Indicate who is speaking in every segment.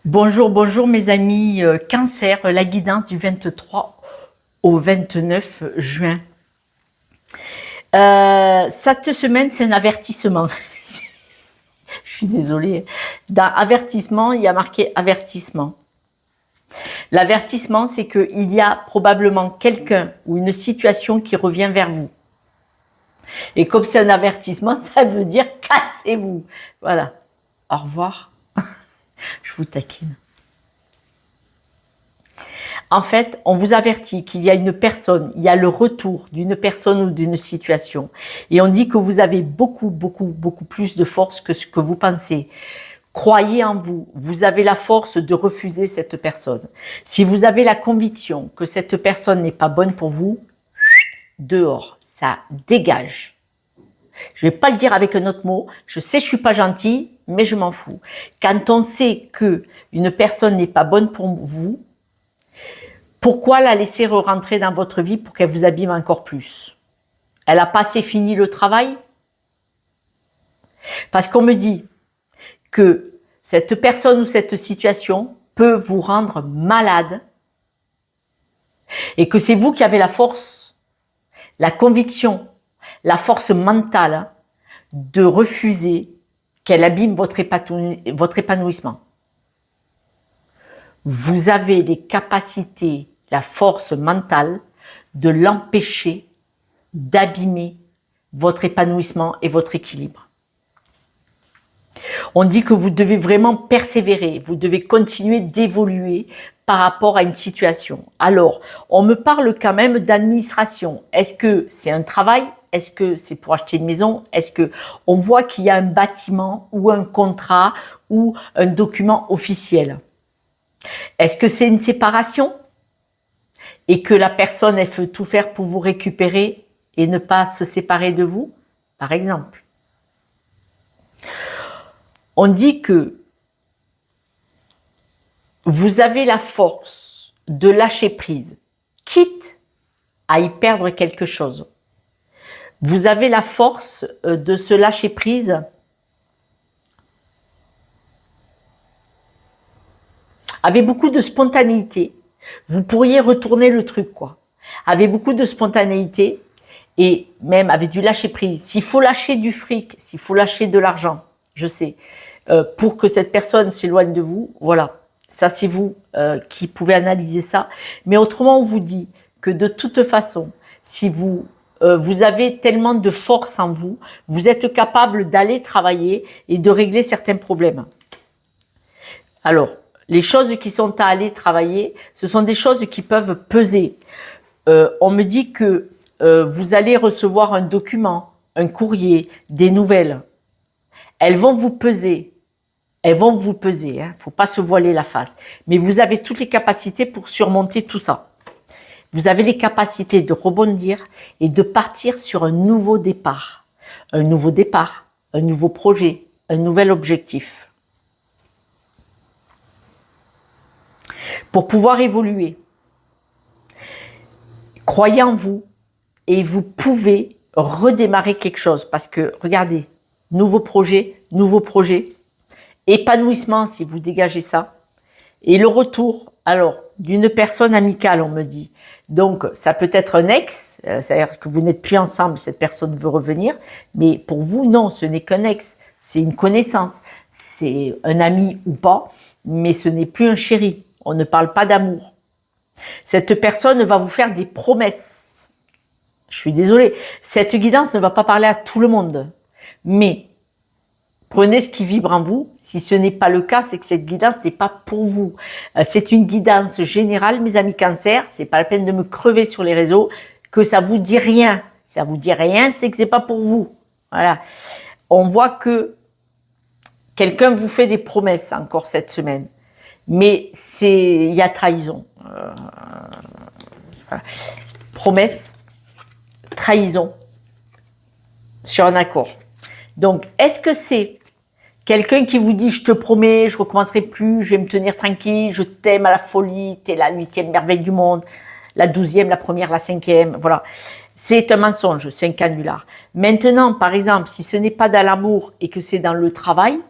Speaker 1: Bonjour, bonjour mes amis Cancer, la guidance du 23 au 29 juin. Cette semaine, c'est un avertissement. Je suis désolée. Dans avertissement, il y a marqué avertissement. L'avertissement, c'est qu'il y a probablement quelqu'un ou une situation qui revient vers vous. Et comme c'est un avertissement, ça veut dire cassez-vous. Voilà. Au revoir. Je vous taquine. En fait, on vous avertit qu'il y a une personne, il y a le retour d'une personne ou d'une situation. Et on dit que vous avez beaucoup plus de force que ce que vous pensez. Croyez en vous. Vous avez la force de refuser cette personne. Si vous avez la conviction que cette personne n'est pas bonne pour vous, dehors, ça dégage. Je vais pas le dire avec un autre mot. Je sais que je suis pas gentille, mais je m'en fous. Quand on sait que une personne n'est pas bonne pour vous, pourquoi la laisser rentrer dans votre vie pour qu'elle vous abîme encore plus? Elle n'a pas assez fini le travail? Parce qu'on me dit que cette personne ou cette situation peut vous rendre malade et que c'est vous qui avez la force, la conviction, la force mentale de refuser qu'elle abîme votre épanouissement. Vous avez les capacités, la force mentale de l'empêcher d'abîmer votre épanouissement et votre équilibre. On dit que vous devez vraiment persévérer, vous devez continuer d'évoluer par rapport à une situation. Alors, on me parle quand même d'administration. Est-ce que c'est un travail? Est-ce que c'est pour acheter une maison? Est-ce que on voit qu'il y a un bâtiment ou un contrat ou un document officiel? Est-ce que c'est une séparation et que la personne elle veut tout faire pour vous récupérer et ne pas se séparer de vous, par exemple? On dit que vous avez la force de lâcher prise, quitte à y perdre quelque chose. Vous avez la force de se lâcher prise avec beaucoup de spontanéité. Vous pourriez retourner le truc, quoi. Avec beaucoup de spontanéité et même avec du lâcher prise. S'il faut lâcher du fric, s'il faut lâcher de l'argent, je sais, pour que cette personne s'éloigne de vous, voilà. Ça, c'est vous qui pouvez analyser ça. Mais autrement, on vous dit que de toute façon, si vous avez tellement de force en vous, vous êtes capable d'aller travailler et de régler certains problèmes. Alors, les choses qui sont à aller travailler, ce sont des choses qui peuvent peser. On me dit que vous allez recevoir un document, un courrier, des nouvelles. Elles vont vous peser. Elles vont vous peser, hein. Faut pas se voiler la face. Mais vous avez toutes les capacités pour surmonter tout ça. Vous avez les capacités de rebondir et de partir sur un nouveau départ. Un nouveau départ, un nouveau projet, un nouvel objectif. Pour pouvoir évoluer, croyez en vous et vous pouvez redémarrer quelque chose. Parce que, regardez, nouveau projet, épanouissement si vous dégagez ça. Et le retour, alors, d'une personne amicale, on me dit. Donc, ça peut être un ex, c'est-à-dire que vous n'êtes plus ensemble, cette personne veut revenir. Mais pour vous, non, ce n'est qu'un ex. C'est une connaissance. C'est un ami ou pas, mais ce n'est plus un chéri. On ne parle pas d'amour. Cette personne va vous faire des promesses. Je suis désolée. Cette guidance ne va pas parler à tout le monde. Mais prenez ce qui vibre en vous. Si ce n'est pas le cas, c'est que cette guidance n'est pas pour vous. C'est une guidance générale, mes amis Cancer. C'est pas la peine de me crever sur les réseaux, que ça vous dit rien. Si ça vous dit rien, c'est que c'est pas pour vous. Voilà. On voit que quelqu'un vous fait des promesses encore cette semaine. Mais il y a trahison. Voilà. Promesse, trahison sur un accord. Donc, est-ce que c'est quelqu'un qui vous dit « je te promets, je recommencerai plus, je vais me tenir tranquille, je t'aime à la folie, t'es la 8e merveille du monde, la 12e, la première, la 5e, voilà ». C'est un mensonge, c'est un canular. Maintenant, par exemple, si ce n'est pas dans l'amour et que c'est dans le travail,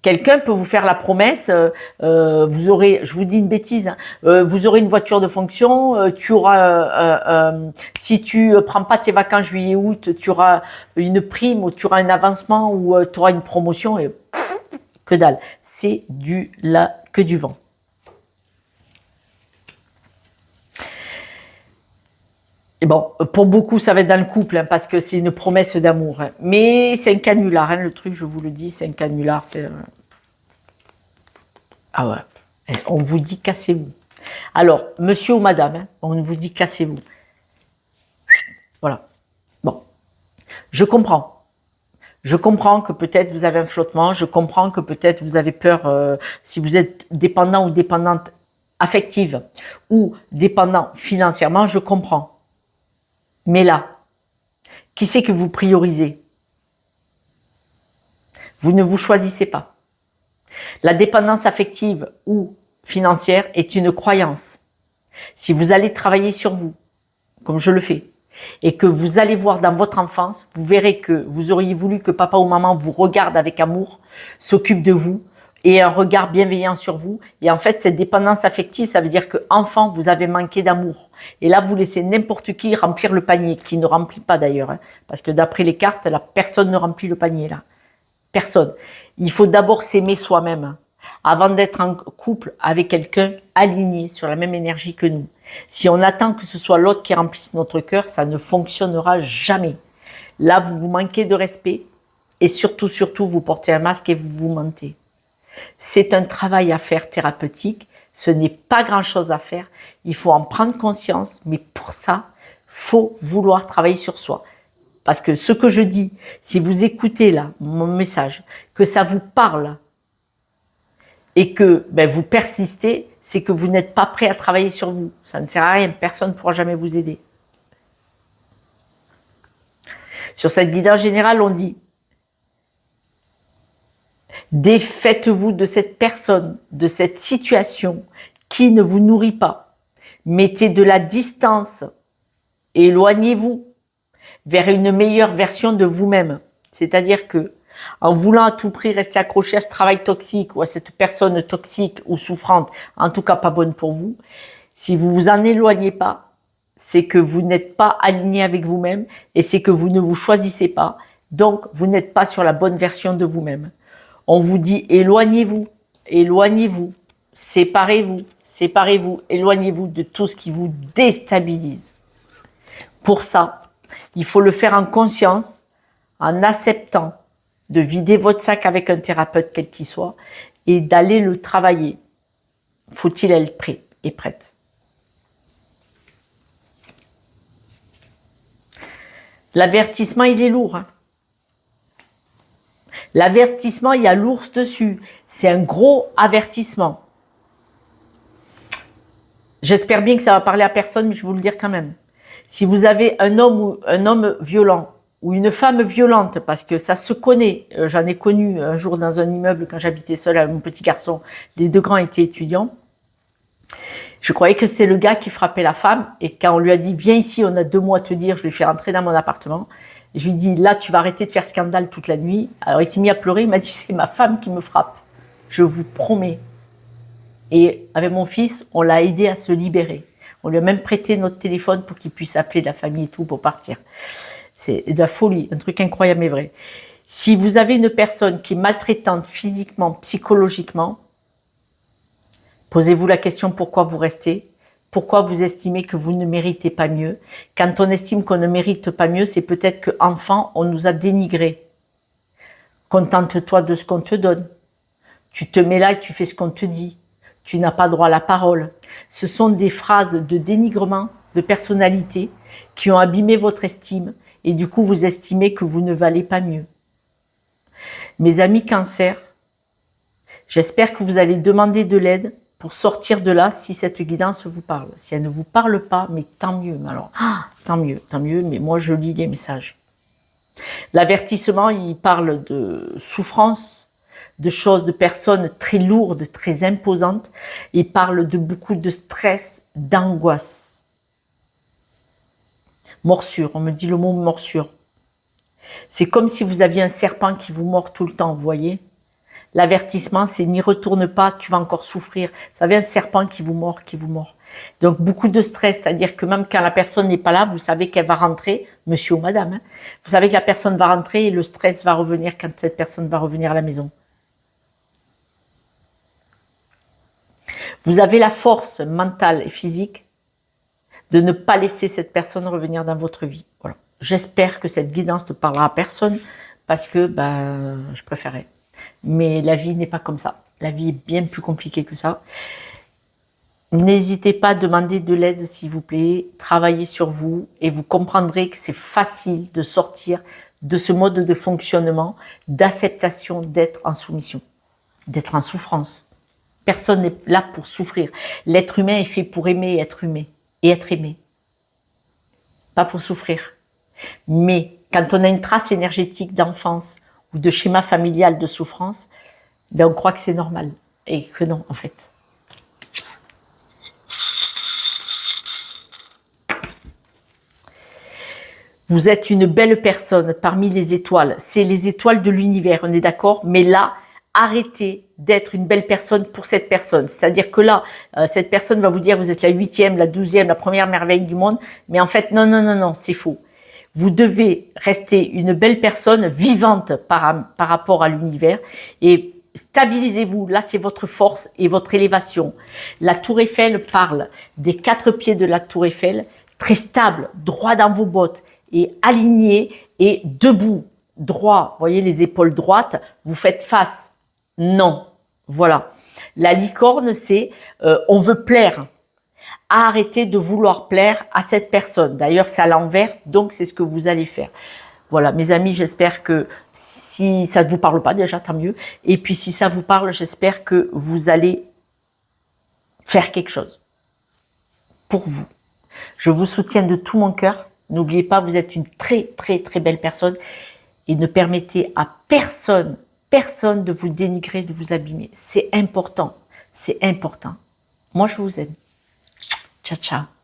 Speaker 1: Quelqu'un peut vous faire la promesse, vous aurez, je vous dis une bêtise, hein, vous aurez une voiture de fonction, tu auras, si tu prends pas tes vacances juillet-août, tu auras une prime ou tu auras un avancement ou tu auras une promotion et que dalle. C'est que du vent. Et bon, pour beaucoup, ça va être dans le couple, hein, parce que c'est une promesse d'amour. Hein. Mais c'est un canular, hein, le truc, je vous le dis, c'est un canular. Ah ouais, on vous dit cassez-vous. Alors, monsieur ou madame, hein, on vous dit cassez-vous. Voilà. Bon, je comprends. Je comprends que peut-être vous avez un flottement, je comprends que peut-être vous avez peur, si vous êtes dépendant ou dépendante affective ou dépendant financièrement, je comprends. Mais là, qui c'est que vous priorisez? Vous ne vous choisissez pas. La dépendance affective ou financière est une croyance. Si vous allez travailler sur vous, comme je le fais, et que vous allez voir dans votre enfance, vous verrez que vous auriez voulu que papa ou maman vous regarde avec amour, s'occupe de vous, et un regard bienveillant sur vous. Et en fait, cette dépendance affective, ça veut dire que enfant, vous avez manqué d'amour. Et là, vous laissez n'importe qui remplir le panier, qui ne remplit pas d'ailleurs, hein, parce que d'après les cartes, là, personne ne remplit le panier là. Personne. Il faut d'abord s'aimer soi-même avant d'être en couple avec quelqu'un aligné sur la même énergie que nous. Si on attend que ce soit l'autre qui remplisse notre cœur, ça ne fonctionnera jamais. Là, vous vous manquez de respect et surtout, vous portez un masque et vous mentez. C'est un travail à faire thérapeutique. Ce n'est pas grand-chose à faire. Il faut en prendre conscience, mais pour ça, faut vouloir travailler sur soi. Parce que ce que je dis, si vous écoutez là mon message, que ça vous parle et que vous persistez, c'est que vous n'êtes pas prêt à travailler sur vous. Ça ne sert à rien, personne ne pourra jamais vous aider. Sur cette guidance générale, on dit défaites-vous de cette personne, de cette situation qui ne vous nourrit pas. Mettez de la distance, éloignez-vous vers une meilleure version de vous-même. C'est-à-dire que, en voulant à tout prix rester accroché à ce travail toxique ou à cette personne toxique ou souffrante, en tout cas pas bonne pour vous, si vous vous en éloignez pas, c'est que vous n'êtes pas aligné avec vous-même et c'est que vous ne vous choisissez pas. Donc, vous n'êtes pas sur la bonne version de vous-même. On vous dit éloignez-vous, éloignez-vous, séparez-vous, séparez-vous, éloignez-vous de tout ce qui vous déstabilise. Pour ça, il faut le faire en conscience, en acceptant de vider votre sac avec un thérapeute quel qu'il soit et d'aller le travailler. Faut-il être prêt et prête? L'avertissement, il est lourd. Hein. L'avertissement, il y a l'ours dessus. C'est un gros avertissement. J'espère bien que ça va parler à personne, mais je vais vous le dire quand même. Si vous avez un homme violent ou une femme violente, parce que ça se connaît, j'en ai connu un jour dans un immeuble quand j'habitais seule avec mon petit garçon, les deux grands étaient étudiants. Je croyais que c'était le gars qui frappait la femme et quand on lui a dit viens ici, on a 2 mots à te dire, je lui ai fait rentrer dans mon appartement. Et je lui ai dit là tu vas arrêter de faire scandale toute la nuit. Alors il s'est mis à pleurer, il m'a dit c'est ma femme qui me frappe, je vous promets. Et avec mon fils, on l'a aidé à se libérer. On lui a même prêté notre téléphone pour qu'il puisse appeler la famille et tout pour partir. C'est de la folie, un truc incroyable mais vrai. Si vous avez une personne qui est maltraitante physiquement, psychologiquement, posez-vous la question pourquoi vous restez, pourquoi vous estimez que vous ne méritez pas mieux. Quand on estime qu'on ne mérite pas mieux, c'est peut-être qu'enfant, on nous a dénigrés. Contente-toi de ce qu'on te donne. Tu te mets là et tu fais ce qu'on te dit. Tu n'as pas droit à la parole. Ce sont des phrases de dénigrement de personnalité qui ont abîmé votre estime et du coup vous estimez que vous ne valez pas mieux. Mes amis cancer, j'espère que vous allez demander de l'aide pour sortir de là si cette guidance vous parle. Si elle ne vous parle pas, mais tant mieux. Alors, tant mieux, mais moi je lis les messages. L'avertissement, il parle de souffrance, de choses, de personnes très lourdes, très imposantes. Il parle de beaucoup de stress, d'angoisse. Morsure, on me dit le mot morsure. C'est comme si vous aviez un serpent qui vous mord tout le temps, vous voyez. L'avertissement, c'est n'y retourne pas, tu vas encore souffrir. Vous savez, un serpent qui vous mord, qui vous mord. Donc, beaucoup de stress, c'est-à-dire que même quand la personne n'est pas là, vous savez qu'elle va rentrer, monsieur ou madame, hein, vous savez que la personne va rentrer et le stress va revenir quand cette personne va revenir à la maison. Vous avez la force mentale et physique de ne pas laisser cette personne revenir dans votre vie. Voilà. J'espère que cette guidance ne parlera à personne parce que je préférais. Mais la vie n'est pas comme ça. La vie est bien plus compliquée que ça. N'hésitez pas à demander de l'aide, s'il vous plaît. Travaillez sur vous et vous comprendrez que c'est facile de sortir de ce mode de fonctionnement, d'acceptation d'être en soumission, d'être en souffrance. Personne n'est là pour souffrir. L'être humain est fait pour aimer et être aimé. Pas pour souffrir. Mais quand on a une trace énergétique d'enfance ou de schéma familial de souffrance, on croit que c'est normal. Et que non, en fait. Vous êtes une belle personne parmi les étoiles. C'est les étoiles de l'univers, on est d'accord? Mais là, arrêtez d'être une belle personne pour cette personne. C'est-à-dire que là, cette personne va vous dire vous êtes la 8e, la 12e, la première merveille du monde. Mais en fait, non, c'est faux. Vous devez rester une belle personne vivante par rapport à l'univers et stabilisez-vous. Là, c'est votre force et votre élévation. La tour Eiffel parle des 4 pieds de la tour Eiffel, très stable, droit dans vos bottes et aligné et debout, droit. Voyez les épaules droites, vous faites face. Non, voilà. La licorne, c'est on veut plaire. Arrêtez de vouloir plaire à cette personne. D'ailleurs, c'est à l'envers, donc c'est ce que vous allez faire. Voilà, mes amis, j'espère que si ça ne vous parle pas, déjà, tant mieux. Et puis, si ça vous parle, j'espère que vous allez faire quelque chose pour vous. Je vous soutiens de tout mon cœur. N'oubliez pas, vous êtes une très, très, très belle personne. Et ne permettez à personne de vous dénigrer, de vous abîmer. C'est important. C'est important. Moi, je vous aime. Ciao, ciao.